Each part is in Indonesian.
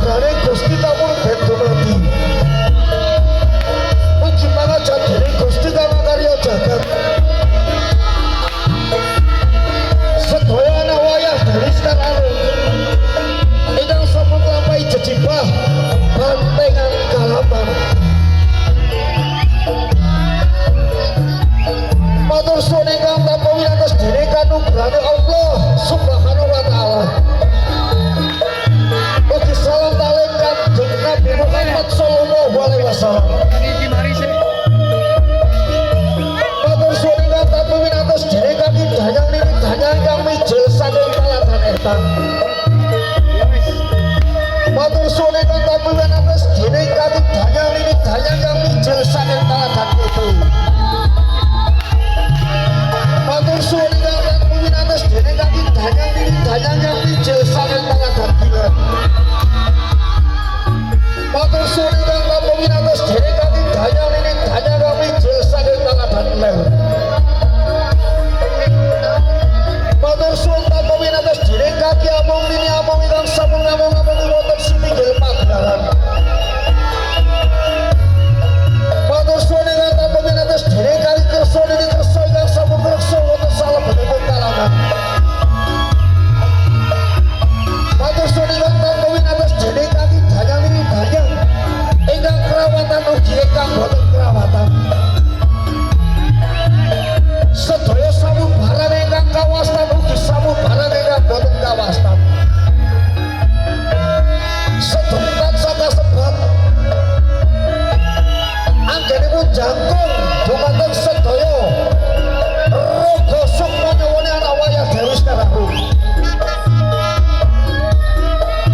anugerahane Gusti tamun ben dumadi mugi pangajan dening Gusti kang karya jagat sedaya ana wayah dari sekarang ingkang sampun nglampahi jejibah bantengan kalapan matur suwun ingkang tanpa winates dening kanugrahane Allah Subhanahu wa taala. Ugi salam talih Kanjeng Nabi Muhammad sallallahu alaihi wasallam. Matur suwun ingkang tanpa winates dening kami danyang nini danyang ingkang mijil saking talatan etan. Matur suwun ingkang tanpa winates dening kami danyang nini danyang ingkang mijil saking talatan itu. Matur suwun ingkang tanpa winates dening kami danyang nini danyang ingkang mijil saking talatan bilan. Matur suwun ingkang tanpa winates dening kami danyang nini danyang ingkang mijil saking talatan lel. Matur suwun tanpa winates dening kaki amung nini amung ingkang sampun ngamung-ngamung wonten singinggil pagelaran. Matur suwun ingkang tanpa winates dening kali kersa nini kersa ingkang sampun kersa wonten salebetipun kalangan. Matur suwun ingkang tanpa winates dening kaki danyang nini danyang ingkang kerawatan ugi ingkang boten kerawatan. Sedaya samubarang ingkang kawastan ugi samubarang ingkang boten kawastan. Sedentat sakasebat anggenipun jangkung dumateng sedaya raga sukma nyuwune anak wayah Dewi Sekarang.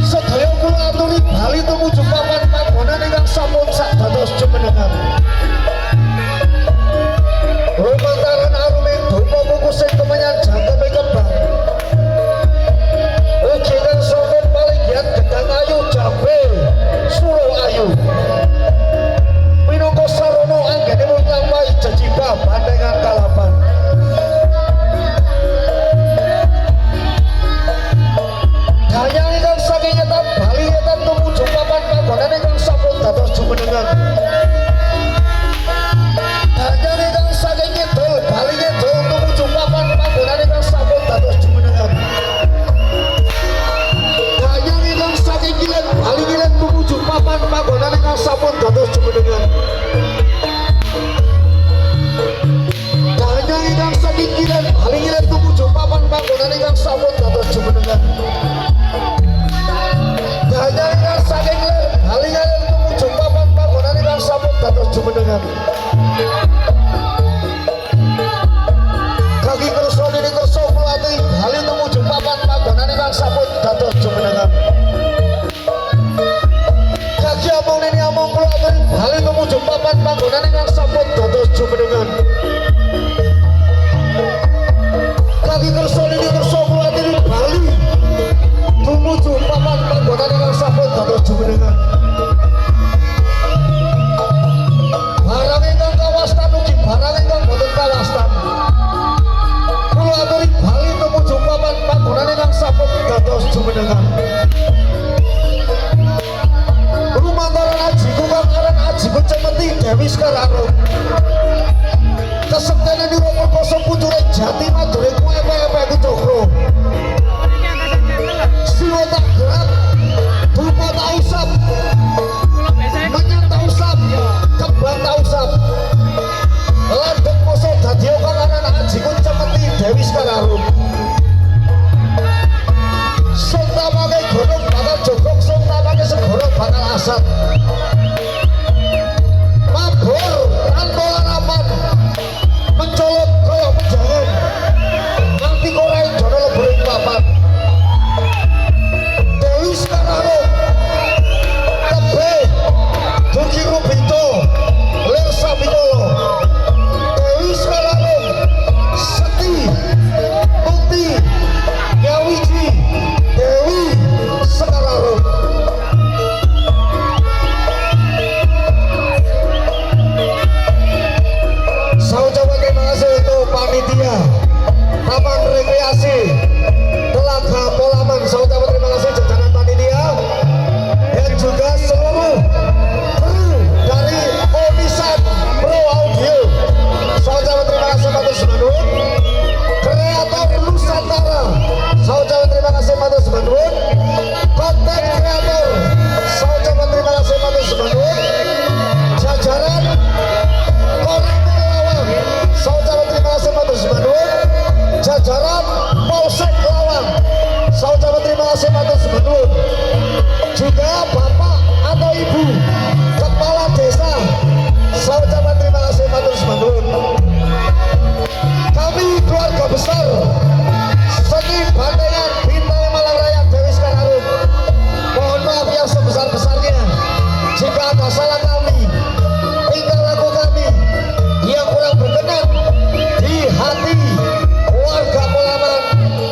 Sedaya kula aturi bali tumuju papan panggonan ingkang sampun sadados jumenengan. Lumantaran aruming dupa kukusin kemenyan jangkeping kembang. Ugi kang sampun palinggihan gedang ayu jambe suruh ayu. Minangka sarana anggenipun nglampahi jejibah bantengan kalapan. Danyang ingkang saking nyetan bali nyetan tumuju papan panggonan ingkang sampun dados jumenengan. Danyang ingkang saking ngidul bali ngidul tumuju papan panggonan ingkang sampun dados jumenengan. Danyang ingkang saking kilen bali kilen tumuju papan panggonan ingkang sampun dados jumenengan. Danyang ingkang saking kilen bali kilen tumuju papan panggonan ingkang sampun dados jumenengan. Danyang ingkang saking kilen bali kilen tumuju papan panggonan ingkang sampun dados jumenengan. Kaki kersa nini kersa kula aturi bali tumuju papan panggonan ingkang sampun dados jumenengan. Kaki amung nini amung kula aturi bali tumuju papan panggonan ingkang sampun dados jumenengan. Kaki kersa nini kersa kula aturi bali tumuju papan panggonan ingkang sampun dados jumenengan. Barang ingkang kawastan ugi barang ingkang boten kawastan. Kula aturi bali tumuju papan panggonan ingkang sampun dados jumenengan. Lumantaran ajiku kang aran ajiku Cemeti Dewi Sekarang. Kesektene nira perkasa pucure jati madure kuwe-kuwe kucokro. Siwa tak gerak, dupa tak usap, menyang tak usap, kembang tak usap. Landhep masa dadi kang aran ajiku Cemeti Dewi Sekarang. Sun tamake gunung bakal jogok, sun tamake segara bakal asat. Mabur tanpa larapan, mencolot kaya menjangan, nganti korai jono leburing papat. Dewi Sekarang tebe dugi rubito lir sabitolo. Dewi Sekarang seti mukti nyawiji Dewi Sekarang. juga bapak atau ibu kepala desa. Saya ucapkan terima kasih matur semandun. Kami keluarga besar seni bandengan Bintang Malang Raya Dewi Sekarang, mohon maaf yang sebesar-besarnya jika ada salah kami, tingkah laku kami yang kurang berkenan di hati warga Polaman.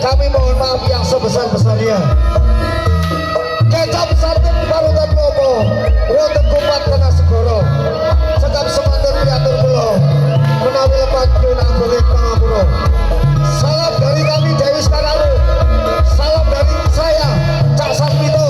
Kami mohon maaf yang sebesar-besarnya. Kecap sarten parutan popo wonten kupat kena segoro sekap semanten piatur kula menawi lepat nyuwun agung pangapura. Salam dari kami Dewi Sekarang, salam dari saya Cak Sarmito.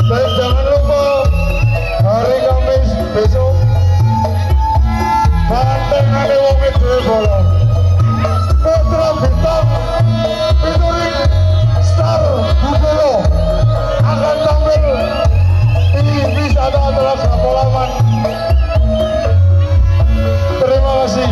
Dan jangan lupa hari Kamis besok Banteng ada wong itu bola Putra Bintang featuring Star Bubolo akan tampil di wisata Telaga Polaman. Terima kasih.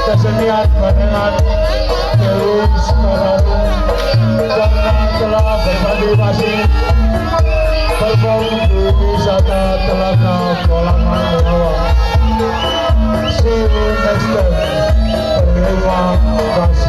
Kesenian bandengan Dewi Sekarang karena telah berpartisipasi berforum di wisata Telaga Polaman Jawa. See you next time. Terima kasih.